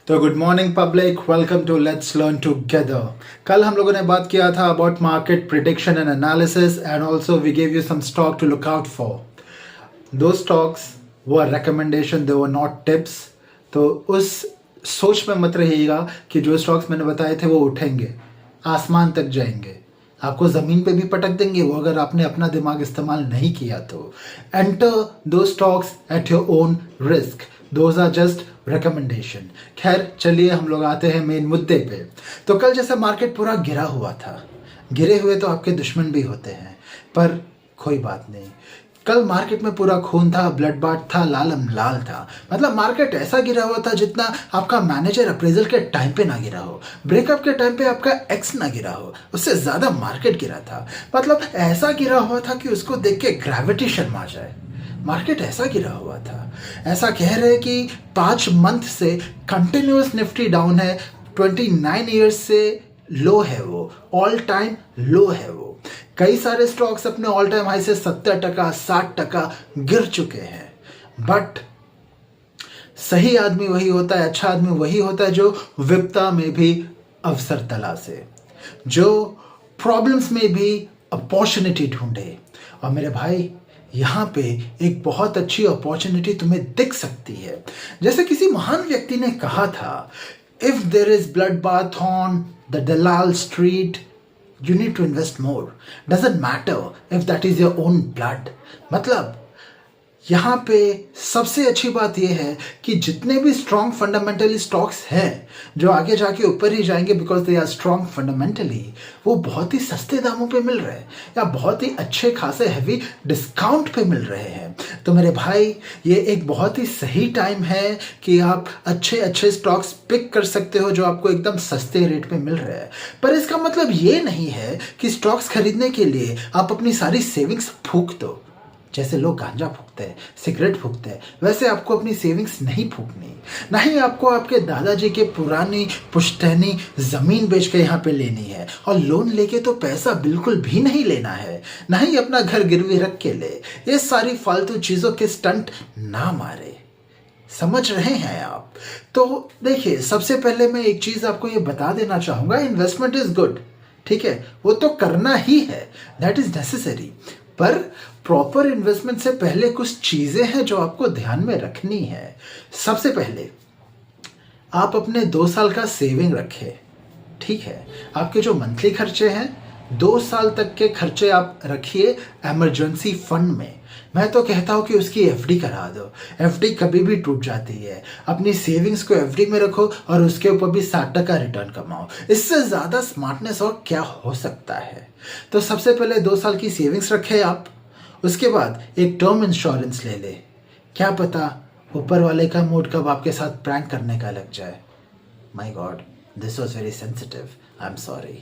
तो good morning public, welcome to let's learn together. कल हम लोगों ने बात किया था about market prediction and analysis and also we gave you some stock to look out for. दो स्टॉक्स वो recommendation, they were not tips. तो उस सोच में मत रहिएगा कि जो स्टॉक्स मैंने बताए थे वो उठेंगे, आसमान तक जाएंगे, आपको ज़मीन पे भी पटक देंगे वो, अगर आपने अपना दिमाग इस्तेमाल नहीं किया तो। एंटर दो stocks at your own risk, those are just recommendation. खैर चलिए हम लोग आते हैं मेन मुद्दे पे। तो कल जैसे मार्केट पूरा गिरा हुआ था, गिरे हुए तो आपके दुश्मन भी होते हैं, पर कोई बात नहीं। कल मार्केट में पूरा खून था, ब्लड बाथ था, लालम लाल था। मतलब मार्केट ऐसा गिरा हुआ था जितना आपका मैनेजर अप्रेजल के टाइम पे ना गिरा हो, ब्रेकअप के टाइम पे आपका एक्स ना गिरा हो, उससे ज़्यादा मार्केट गिरा था। मतलब ऐसा गिरा हुआ था कि उसको देख के ग्रेविटी शर्मा जाए। मार्केट ऐसा गिरा हुआ था, ऐसा कह रहे कि 5 मंथ से कंटिन्यूस निफ्टी डाउन है, 29 ईयर्स से लो है, वो ऑल टाइम लो है वो। कई सारे स्टॉक्स अपने ऑल टाइम हाई से 70%, 60% गिर चुके हैं। बट सही आदमी वही होता है, अच्छा आदमी वही होता है जो विपदा में भी अवसर तलाशे, जो प्रॉब्लम्स में भी अपॉर्चुनिटी ढूंढे। और मेरे भाई, यहाँ पे एक बहुत अच्छी अपॉर्चुनिटी तुम्हें दिख सकती है। जैसे किसी महान व्यक्ति ने कहा था, if there is blood bath on the Dalal street, you need to invest more. Doesn't matter if that is your own blood. मतलब यहाँ पे सबसे अच्छी बात यह है कि जितने भी स्ट्रॉन्ग फंडामेंटली स्टॉक्स हैं जो आगे जाके ऊपर ही जाएंगे because they are strong fundamentally, वो बहुत ही सस्ते दामों पे मिल रहे हैं या बहुत ही अच्छे खासे हैवी डिस्काउंट पे मिल रहे हैं। तो मेरे भाई, ये एक बहुत ही सही टाइम है कि आप अच्छे अच्छे स्टॉक्स पिक कर सकते हो जो आपको एकदम सस्ते रेट पे मिल रहे हैं। पर इसका मतलब ये नहीं है कि स्टॉक्स खरीदने के लिए आप अपनी सारी सेविंग्स फूंक दो। जैसे लोग गांजा फूकते हैं, सिगरेट फूकते हैं, वैसे आपको अपनी सेविंग्स नहीं फूकनी। ना ही आपको आपके दादाजी के पुरानी पुश्तैनी ज़मीन बेच के यहाँ पे लेनी है, और लोन लेके तो पैसा बिल्कुल भी नहीं लेना है। ना ही अपना घर गिरवी रख के ले। ये सारी फालतू चीज़ों के स्टंट ना मारे। समझ रहे हैं आप? तो देखिए, सबसे पहले मैं एक चीज़ आपको ये बता देना चाहूँगा, इन्वेस्टमेंट इज़ गुड, ठीक है, वो तो करना ही है, दैट इज़ नेसेसरी। पर प्रॉपर इन्वेस्टमेंट से पहले कुछ चीज़ें हैं जो आपको ध्यान में रखनी है। सबसे पहले आप अपने 2 साल का सेविंग रखें, ठीक है। आपके जो मंथली खर्चे हैं, 2 साल तक के खर्चे आप रखिए इमरजेंसी फंड में। मैं तो कहता हूँ कि उसकी एफडी करा दो। एफडी कभी भी टूट जाती है। अपनी सेविंग्स को एफडी में रखो और उसके ऊपर भी 60% रिटर्न कमाओ। इससे ज़्यादा स्मार्टनेस और क्या हो सकता है। तो सबसे पहले 2 साल की सेविंग्स रखें आप। उसके बाद एक टर्म इंश्योरेंस ले ले। क्या पता ऊपर वाले का मूड कब आपके साथ प्रैंक करने का लग जाए। My god, this was very sensitive, I am sorry,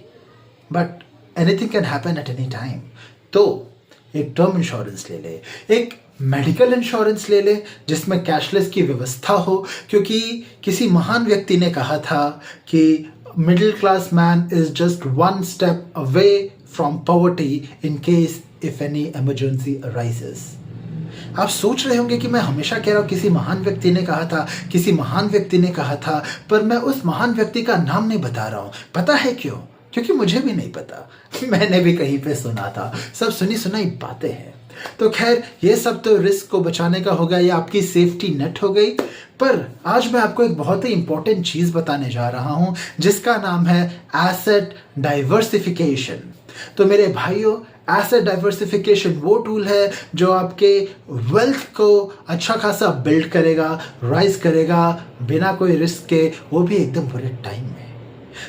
but anything can happen at any time. तो एक टर्म इंश्योरेंस ले ले, एक मेडिकल इंश्योरेंस ले ले जिसमें कैशलेस की व्यवस्था हो, क्योंकि किसी महान व्यक्ति ने कहा था कि middle class man is just 1 step away from poverty in case if any emergency arises. आप सोच रहे होंगे कि मैं हमेशा कह रहा हूँ किसी महान व्यक्ति ने कहा था, किसी महान व्यक्ति ने कहा था, पर मैं उस महान व्यक्ति का नाम नहीं बता रहा हूँ। पता है क्यों? क्योंकि मुझे भी नहीं पता, मैंने भी कहीं पे सुना था, सब सुनी सुनाई बातें हैं। तो खैर, ये सब तो रिस्क को बचाने का हो गया, ये आपकी सेफ्टी नेट हो गई। पर आज मैं आपको एक बहुत ही इंपॉर्टेंट चीज़ बताने जा रहा हूँ जिसका नाम है एसेट डाइवर्सिफिकेशन। तो मेरे भाइयों, एसेट डाइवर्सिफिकेशन वो टूल है जो आपके वेल्थ को अच्छा खासा बिल्ड करेगा, राइज करेगा बिना कोई रिस्क के, वो भी एकदम बुरे टाइम में।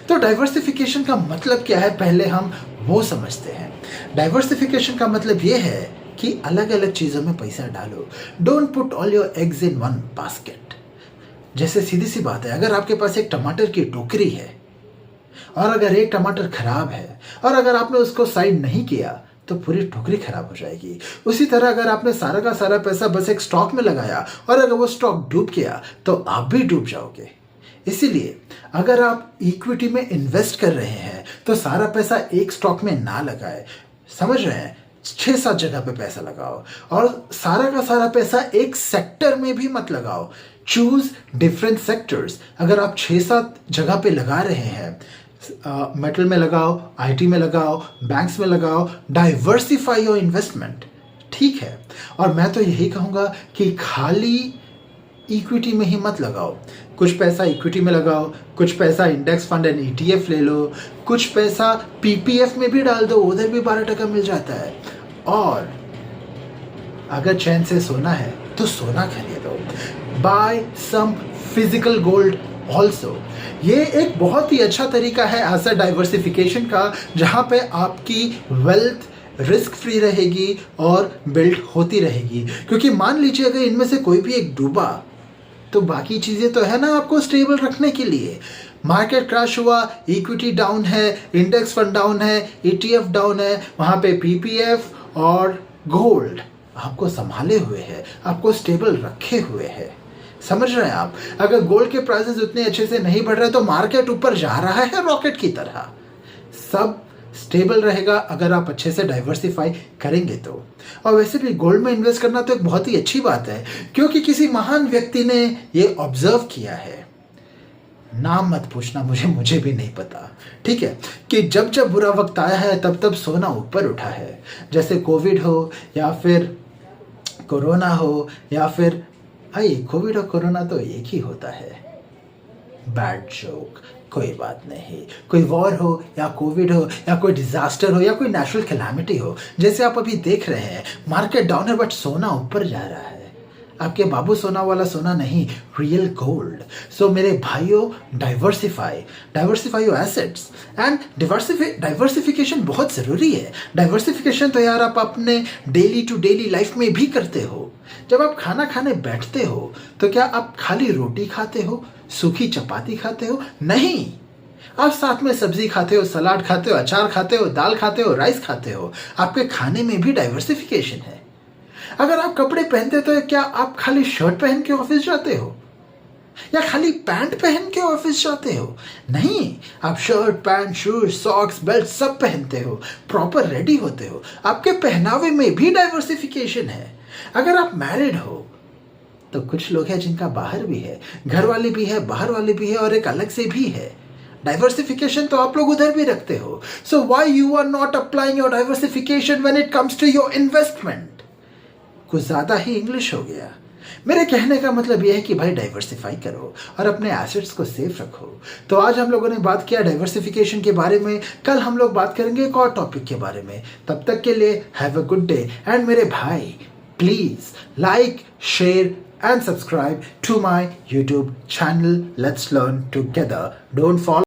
तो डाइवर्सिफिकेशन का मतलब क्या है, पहले हम वो समझते हैं। डाइवर्सिफिकेशन का मतलब ये है कि अलग अलग चीज़ों में पैसा डालो। Don't put all your eggs in one basket. जैसे सीधी सी बात है, अगर आपके पास एक टमाटर की टोकरी है और अगर एक टमाटर खराब है और अगर आपने उसको साइड नहीं किया तो पूरी टोकरी खराब हो जाएगी। उसी तरह अगर आपने सारा का सारा पैसा बस एक स्टॉक में लगाया और अगर वो स्टॉक डूब गया तो आप भी डूब जाओगे। इसीलिए अगर आप इक्विटी में इन्वेस्ट कर रहे हैं तो सारा पैसा एक स्टॉक में ना लगाए, समझ रहे हैं, 6-7 जगह पे पैसा लगाओ। और सारा का सारा पैसा एक सेक्टर में भी मत लगाओ। Choose different sectors. अगर आप 6-7 जगह पे लगा रहे हैं, मेटल में लगाओ, आईटी में लगाओ, बैंक्स में लगाओ, डाइवर्सिफाई योर इन्वेस्टमेंट। ठीक है, और मैं तो यही कहूँगा कि खाली इक्विटी में ही मत लगाओ। कुछ पैसा इक्विटी में लगाओ, कुछ पैसा इंडेक्स फंड एंड ETF ले लो, कुछ पैसा PPF में भी डाल दो, उधर भी 12% मिल जाता है। और अगर चैन से सोना है तो सोना खरीदो। Buy some physical gold also. ये एक बहुत ही अच्छा तरीका है एसेट डाइवर्सिफिकेशन का, जहाँ पे आपकी वेल्थ रिस्क फ्री रहेगी और बिल्ड होती रहेगी। क्योंकि मान लीजिए अगर इनमें से कोई भी एक डूबा तो बाकी चीज़ें तो है ना आपको स्टेबल रखने के लिए। मार्केट क्रैश हुआ, इक्विटी डाउन है, इंडेक्स फंड डाउन है, ETF डाउन है, वहाँ पे PPF और गोल्ड आपको संभाले हुए है, आपको स्टेबल रखे हुए है। समझ रहे हैं आप? अगर गोल्ड के प्राइसेस उतने अच्छे से नहीं बढ़ रहे तो मार्केट ऊपर जा रहा है रॉकेट की तरह। सब स्टेबल रहेगा अगर आप अच्छे से डाइवर्सिफाई करेंगे तो। और वैसे भी गोल्ड में इन्वेस्ट करना तो एक बहुत ही अच्छी बात है, क्योंकि किसी महान व्यक्ति ने ये ऑब्जर्व किया है। नाम मत पूछना, मुझे भी नहीं पता। ठीक है, कि जब जब बुरा वक्त आया है तब तब सोना ऊपर उठा है। जैसे कोविड हो या फिर कोरोना हो या फिर कोविड और कोरोना तो एक ही होता है। बैड जोक, कोई बात नहीं। कोई वॉर हो या कोविड हो या कोई डिजास्टर हो या कोई नेचुरल कैलामिटी हो, जैसे आप अभी देख रहे हैं मार्केट डाउन है बट सोना ऊपर जा रहा है। आपके सोना वाला सोना नहीं, रियल गोल्ड। सो मेरे भाइयों, diversify your assets and diversification बहुत ज़रूरी है। डाइवर्सिफिकेशन तो यार आप अपने डेली टू डेली लाइफ में भी करते हो। जब आप खाना खाने बैठते हो तो क्या आप खाली रोटी खाते हो, सूखी चपाती खाते हो? नहीं, आप साथ में सब्जी खाते हो, सलाद खाते हो, अचार खाते हो, दाल खाते हो, राइस खाते हो। आपके खाने में भी डाइवर्सिफिकेशन है। अगर आप कपड़े पहनते हो तो क्या आप खाली शर्ट पहन के ऑफिस जाते हो या खाली पैंट पहन के ऑफिस जाते हो? नहीं, आप shirt, pant, shoes, socks, belt सब पहनते हो, प्रॉपर रेडी होते हो। आपके पहनावे में भी डाइवर्सिफिकेशन है। अगर आप मैरिड हो तो कुछ लोग हैं जिनका बाहर भी है, घर वाले भी है, बाहर वाले भी है और एक अलग से भी है। डाइवर्सिफिकेशन तो आप लोग उधर भी रखते हो। So why you are not applying your diversification when it comes to your investment? कुछ ज़्यादा ही इंग्लिश हो गया। मेरे कहने का मतलब यह है कि भाई डाइवर्सिफाई करो और अपने एसेट्स को सेफ रखो। तो आज हम लोगों ने बात किया डाइवर्सिफिकेशन के बारे में। कल हम लोग बात करेंगे एक और टॉपिक के बारे में। तब तक के लिए have a good day. And मेरे भाई, please like, share and subscribe to my YouTube channel. Let's learn together. Don't fall